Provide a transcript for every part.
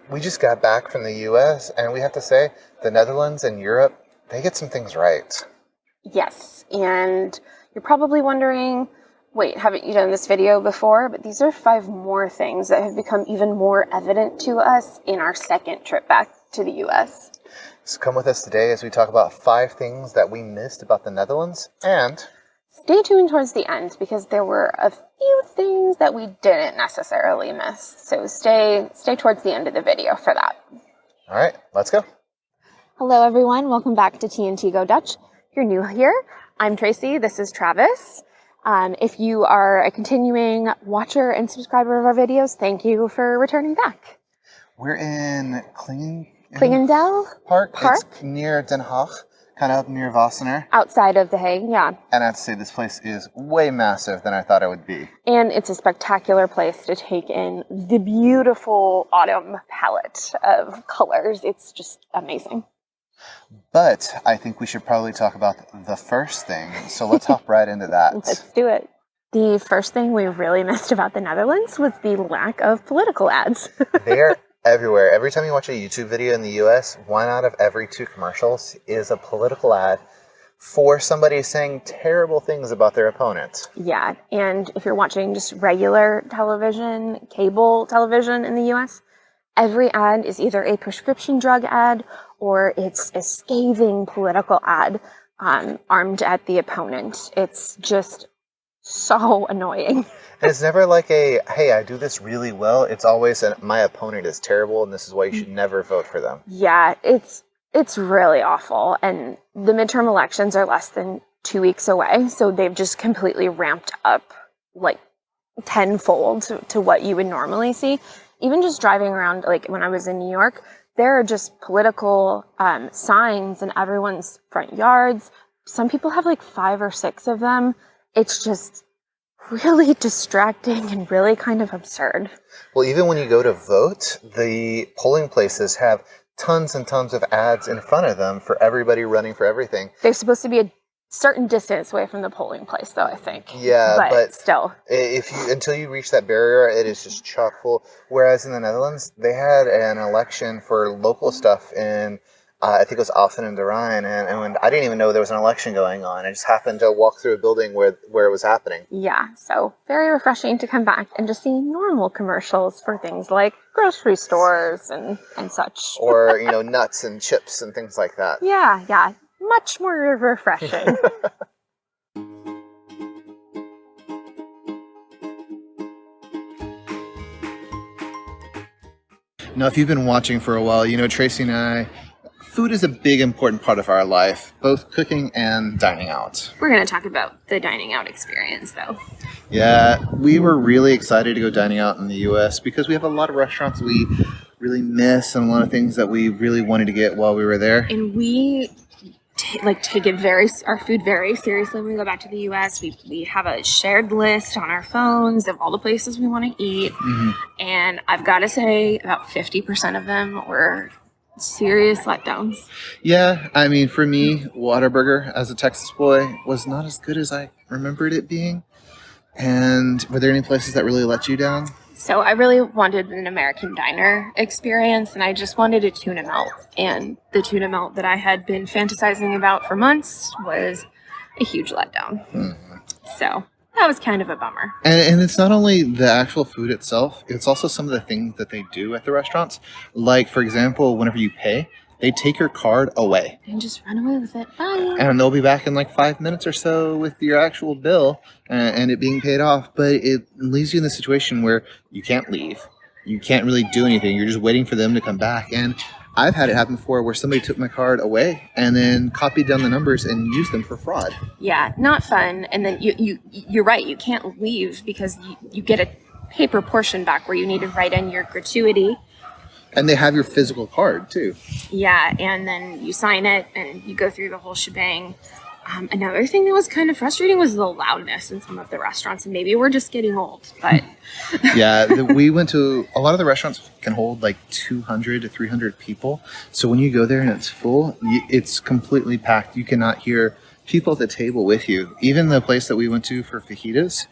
we just got back from the U.S., and we have to say, the Netherlands and Europe, they get some things right. Yes, and you're probably wondering, wait, haven't you done this video before? But these are 5 more things that have become even more evident to us in our second trip back to the U.S. So come with us today as we talk about 5 things that we missed about the Netherlands, and stay tuned towards the end because there were a few things that we didn't necessarily miss. So stay towards the end of the video for that. All right, let's go. Hello, everyone. Welcome back to TNT Go Dutch. If you're new here, I'm Tracy. This is Travis. If you are a continuing watcher and subscriber of our videos, thank you for returning back. We're in Clingendael Park. It's near Den Haag, kind of up near Wassenaar. Outside of The Hague, yeah. And I have to say, this place is way massive than I thought it would be. And it's a spectacular place to take in the beautiful autumn palette of colors. It's just amazing. But I think we should probably talk about the first thing. So let's hop right into that. Let's do it. The first thing we really missed about the Netherlands was the lack of political ads. They're everywhere. Every time you watch a YouTube video in the US, 1 out of every 2 commercials is a political ad for somebody saying terrible things about their opponent. Yeah, and if you're watching just regular television, cable television in the US, every ad is either a prescription drug ad or it's a scathing political ad armed at the opponent. It's just so annoying. And it's never like a, hey, I do this really well. It's always my opponent is terrible and this is why you should never vote for them. Yeah, it's really awful. And the midterm elections are less than 2 weeks away. So they've just completely ramped up like tenfold to what you would normally see. Even just driving around, like when I was in New York, there are just political signs in everyone's front yards. Some people have like 5 or 6 of them. It's just really distracting and really kind of absurd. Well, even when you go to vote, the polling places have tons and tons of ads in front of them for everybody running for everything. They're supposed to be a certain distance away from the polling place, though, I think. Yeah, but still, until you reach that barrier, it is just chock full. Whereas in the Netherlands, they had an election for local stuff in I think it was Alphen and de Rijn, and when I didn't even know there was an election going on. I just happened to walk through a building where it was happening. Yeah, so very refreshing to come back and just see normal commercials for things like grocery stores and such. Or, nuts and chips and things like that. Yeah, much more refreshing. Now, if you've been watching for a while, Tracy and I, food is a big, important part of our life, both cooking and dining out. We're going to talk about the dining out experience, though. Yeah, we were really excited to go dining out in the U.S. because we have a lot of restaurants we really miss and a lot of things that we really wanted to get while we were there. And we take our food very seriously when we go back to the U.S. We have a shared list on our phones of all the places we want to eat. Mm-hmm. And I've got to say about 50% of them were serious letdowns. Yeah, I mean, for me, Whataburger as a Texas boy was not as good as I remembered it being. And were there any places that really let you down? So I really wanted an American diner experience, and I just wanted a tuna melt. And the tuna melt that I had been fantasizing about for months was a huge letdown. Mm-hmm. So that was kind of a bummer. And it's not only the actual food itself, it's also some of the things that they do at the restaurants. Like, for example, whenever you pay, they take your card away. And just run away with it. Bye. And they'll be back in like 5 minutes or so with your actual bill and it being paid off. But it leaves you in the situation where you can't leave. You can't really do anything. You're just waiting for them to come back. And I've had it happen before where somebody took my card away and then copied down the numbers and used them for fraud. Yeah, not fun. And then you're right. You can't leave because you get a paper portion back where you need to write in your gratuity. And they have your physical card too. Yeah, and then you sign it and you go through the whole shebang. Another thing that was kind of frustrating was the loudness in some of the restaurants, and maybe we're just getting old, but... Yeah, we went to... A lot of the restaurants can hold like 200 to 300 people. So when you go there and it's full, it's completely packed. You cannot hear people at the table with you. Even the place that we went to for fajitas,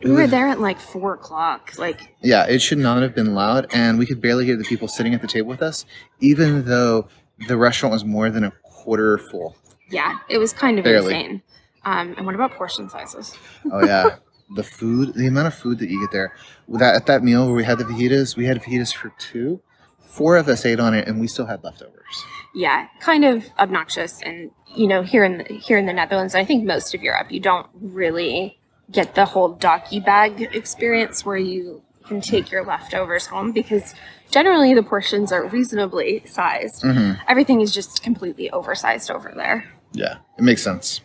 We were there at like 4 o'clock. Like, yeah, it should not have been loud, and we could barely hear the people sitting at the table with us, even though the restaurant was more than a quarter full. Yeah, it was kind of Barely. insane. And what about portion sizes? Oh yeah, the amount of food that you get there. At that meal where we had fajitas for 2. 4 of us ate on it, and we still had leftovers. Yeah, kind of obnoxious. And here in the Netherlands, I think most of Europe, you don't really get the whole doggy bag experience where you can take your leftovers home, because generally the portions are reasonably sized. Mm-hmm. Everything is just completely oversized over there. Yeah, it makes sense.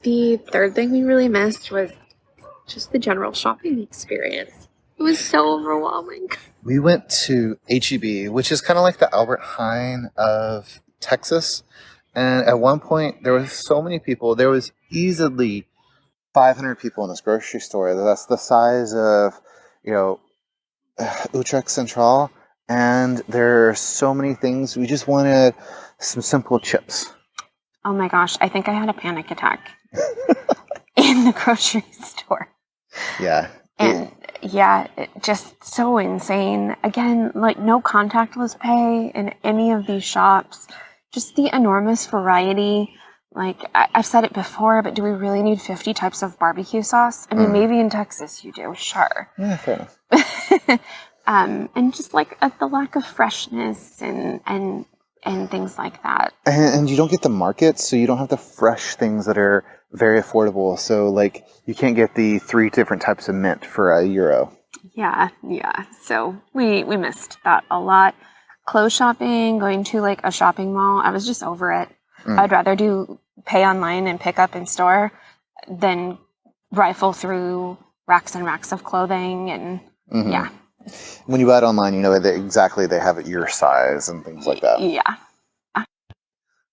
The third thing we really missed was just the general shopping experience. It was so overwhelming. We went to HEB, which is kind of like the Albert Heijn of Texas. And at one point, there was so many people. There was easily 500 people in this grocery store. That's the size of, Utrecht Central. And there are so many things. We just wanted some simple chips. Oh my gosh, I think I had a panic attack in the grocery store. Yeah. And just so insane. Again, like no contactless pay in any of these shops. Just the enormous variety. Like, I've said it before, but do we really need 50 types of barbecue sauce? I mean, maybe in Texas you do, sure. Yeah, fair enough. And just like the lack of freshness and things like that. And you don't get the markets, so you don't have the fresh things that are very affordable. So, like, you can't get the 3 different types of mint for €1. Yeah. So we missed that a lot. Clothes shopping, going to like a shopping mall, I was just over it. I'd rather do pay online and pick up in store than rifle through racks and racks of clothing and yeah. When you buy it online, you know that they have it your size and things like that. Yeah.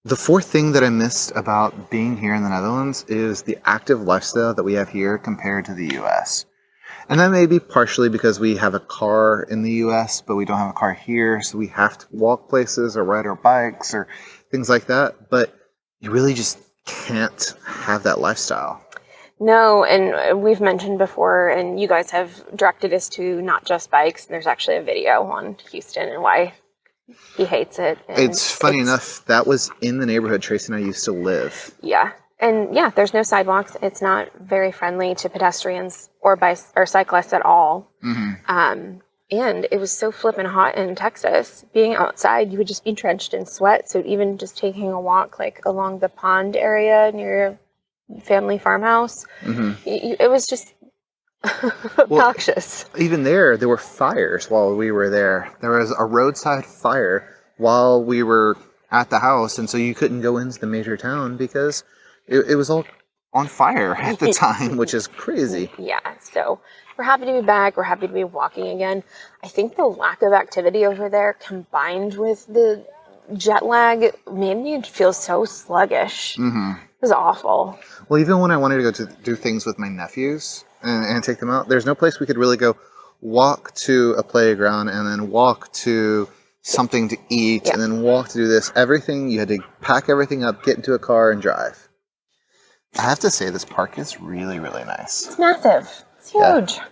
The fourth thing that I missed about being here in the Netherlands is the active lifestyle that we have here compared to the US. And that may be partially because we have a car in the US, but we don't have a car here, so we have to walk places or ride our bikes or things like that. But you really just can't have that lifestyle. No, and we've mentioned before, and you guys have directed us to not just bikes. There's actually a video on Houston and why he hates it. And it's funny enough, that was in the neighborhood Tracey and I used to live. Yeah. And yeah, there's no sidewalks. It's not very friendly to pedestrians or cyclists at all. And it was so flippin' hot in Texas. Being outside, you would just be drenched in sweat. So even just taking a walk like along the pond area near your family farmhouse, it was just obnoxious. Well, even there were fires while we were there. There was a roadside fire while we were at the house, and so you couldn't go into the major town because it was all on fire at the time, which is crazy. Yeah, so we're happy to be back. We're happy to be walking again. I think the lack of activity over there combined with the jet lag made me feel so sluggish. It was awful. Well, even when I wanted to go to do things with my nephews and take them out, there's no place we could really go walk to a playground and then walk to something to eat and then walk to do this. Everything, you had to pack everything up, get into a car, and drive. I have to say, this park is really, really nice. It's massive. It's huge. Yeah.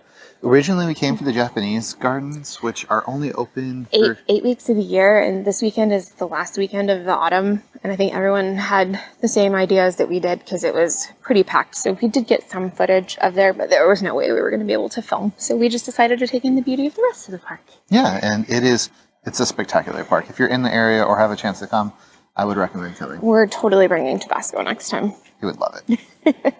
Originally, we came for the Japanese gardens, which are only open for 8 weeks of the year, and this weekend is the last weekend of the autumn. And I think everyone had the same ideas that we did because it was pretty packed. So we did get some footage of there, but there was no way we were going to be able to film. So we just decided to take in the beauty of the rest of the park. Yeah, and it's a spectacular park. If you're in the area or have a chance to come, I would recommend coming. We're totally bringing Tabasco next time. You would love it.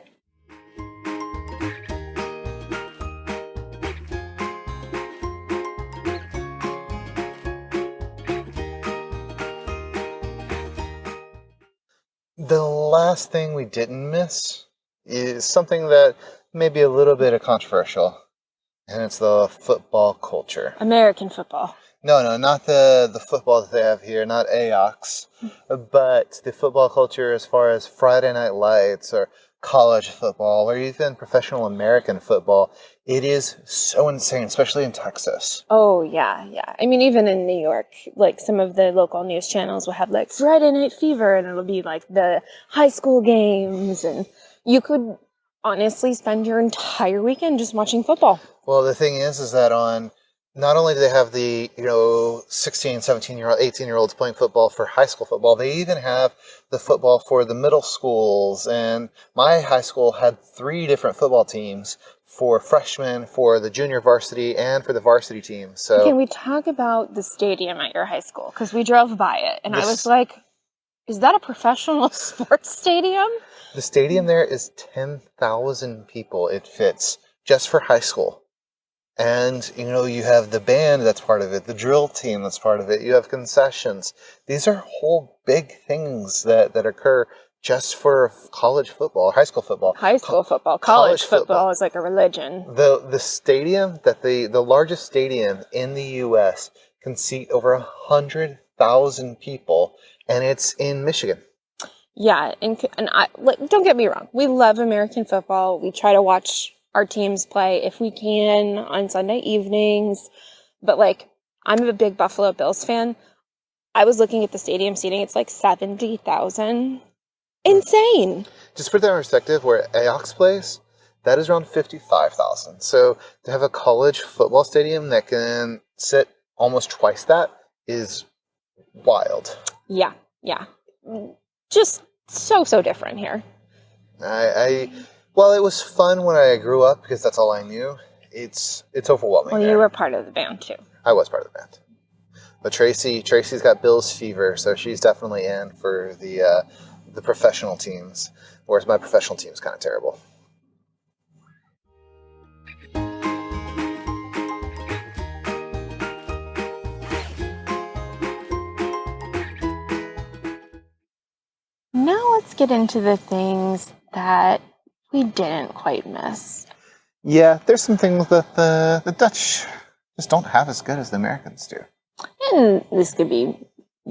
The last thing we didn't miss is something that may be a little bit controversial, and it's the football culture. American football. No, not the football that they have here, not Ajax, but the football culture as far as Friday Night Lights or college football or even professional American football, it is so insane, especially in Texas. Oh, yeah. I mean, even in New York, like some of the local news channels will have like Friday Night Fever, and it'll be like the high school games, and you could honestly spend your entire weekend just watching football. Well, the thing is that on not only do they have the, 16, 17-year-old, 18-year-olds playing football for high school football, they even have the football for the middle schools. And my high school had 3 different football teams for freshmen, for the junior varsity, and for the varsity team. So can we talk about the stadium at your high school? Because we drove by it, and I was like, is that a professional sports stadium? The stadium there is 10,000 people it fits just for high school. And, you have the band that's part of it, the drill team that's part of it, you have concessions. These are whole big things that occur just for college football, high school football. High school football. College football is like a religion. The stadium, the largest stadium in the U.S. can seat over 100,000 people, and it's in Michigan. Yeah, and I, don't get me wrong. We love American football. We try to watch our teams play if we can on Sunday evenings. But I'm a big Buffalo Bills fan. I was looking at the stadium seating. It's like 70,000. Insane. Just put that in perspective, where Ajax plays, that is around 55,000. So to have a college football stadium that can sit almost twice that is wild. Yeah. Just so different here. Well, it was fun when I grew up because that's all I knew. It's overwhelming. Well, you were part of the band too. I was part of the band. But Tracy's got Bills fever, so she's definitely in for the professional teams, whereas my professional team's kind of terrible. Now let's get into the things that we didn't quite miss. Yeah, there's some things that the Dutch just don't have as good as the Americans do. And this could be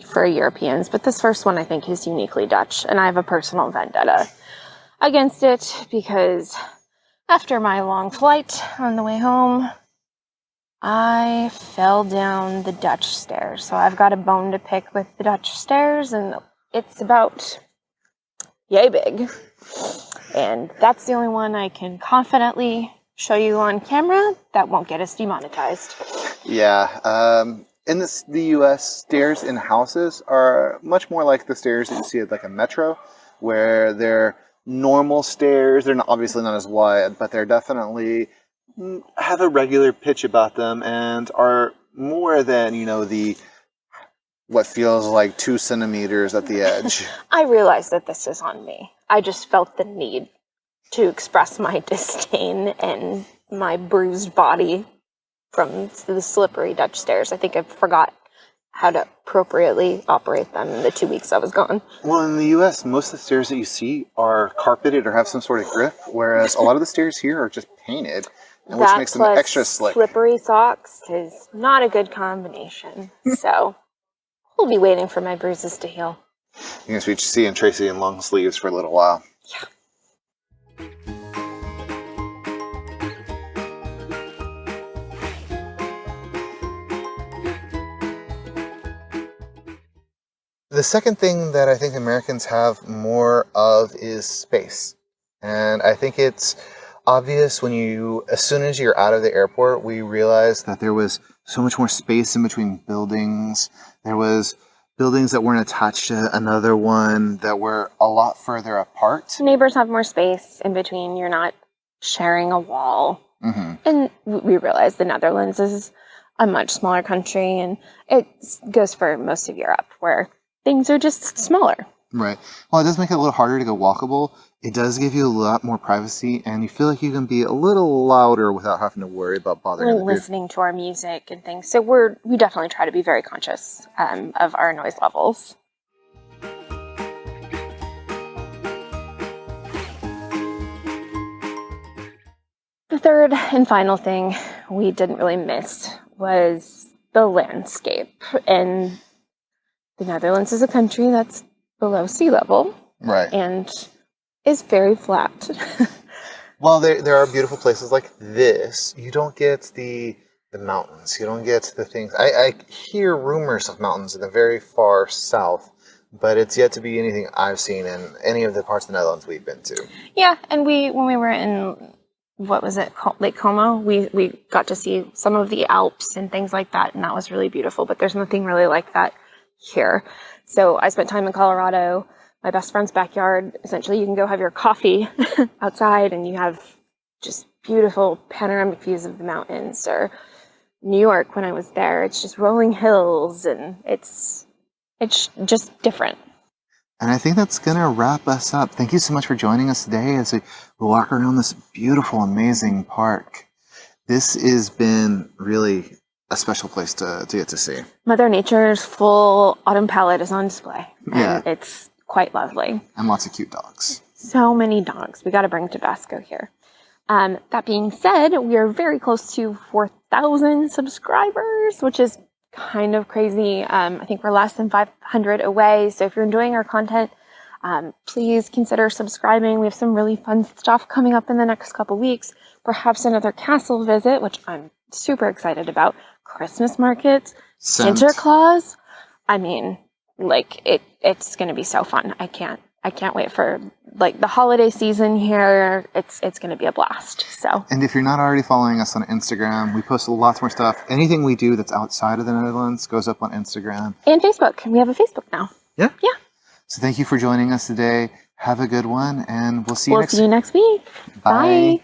for Europeans, but this first one I think is uniquely Dutch, and I have a personal vendetta against it because after my long flight on the way home, I fell down the Dutch stairs. So I've got a bone to pick with the Dutch stairs, and it's about yay big. And that's the only one I can confidently show you on camera that won't get us demonetized. Yeah. In the U.S., stairs in houses are much more like the stairs that you see at like a metro, where they're normal stairs. They're obviously not as wide, but they're definitely have a regular pitch about them and are more than, what feels like 2 centimeters at the edge. I realize that this is on me. I just felt the need to express my disdain and my bruised body from the slippery Dutch stairs. I think I forgot how to appropriately operate them in the 2 weeks I was gone. Well, in the U.S., most of the stairs that you see are carpeted or have some sort of grip, whereas a lot of the stairs here are just painted, and which makes them extra slick. Slippery socks is not a good combination. So we'll be waiting for my bruises to heal. I guess we see Tracy in long sleeves for a little while. Yeah. The second thing that I think Americans have more of is space. And I think it's obvious as soon as you're out of the airport, we realized that there was so much more space in between buildings. There was buildings that weren't attached to another one that were a lot further apart. Neighbors have more space in between. You're not sharing a wall. Mm-hmm. And we realize the Netherlands is a much smaller country, and it goes for most of Europe, where things are just smaller. Right. Well, it does make it a little harder to go walkable. It does give you a lot more privacy, and you feel like you can be a little louder without having to worry about bothering We're listening to our music and things. So we definitely try to be very conscious of our noise levels. The third and final thing we didn't really miss was the landscape. And the Netherlands is a country that's below sea level. Right. And is very flat. Well, there are beautiful places like this. You don't get the mountains. You don't get the things. I hear rumors of mountains in the very far south, but it's yet to be anything I've seen in any of the parts of the Netherlands we've been to. Yeah, and when we were in, what was it, Lake Como, we got to see some of the Alps and things like that, and that was really beautiful, but there's nothing really like that here. So I spent time in Colorado, my best friend's backyard. Essentially, you can go have your coffee outside, and you have just beautiful panoramic views of the mountains. Or New York, when I was there, it's just rolling hills, and it's just different. And I think that's going to wrap us up. Thank you so much for joining us today as we walk around this beautiful, amazing park. This has been really a special place to get to see. Mother Nature's full autumn palette is on display. Yeah. And it's quite lovely. And lots of cute dogs. So many dogs. We got to bring Tabasco here. That being said, we are very close to 4,000 subscribers, which is kind of crazy. I think we're less than 500 away. So if you're enjoying our content, please consider subscribing. We have some really fun stuff coming up in the next couple weeks. Perhaps another castle visit, which I'm super excited about. Christmas markets, Santa Claus. I mean, like it's going to be so fun. I can't wait for like the holiday season here. It's going to be a blast. So. And if you're not already following us on Instagram, we post lots more stuff. Anything we do that's outside of the Netherlands goes up on Instagram. And Facebook. We have a Facebook now. Yeah. Yeah. So thank you for joining us today. Have a good one, and we'll see you next week. Bye.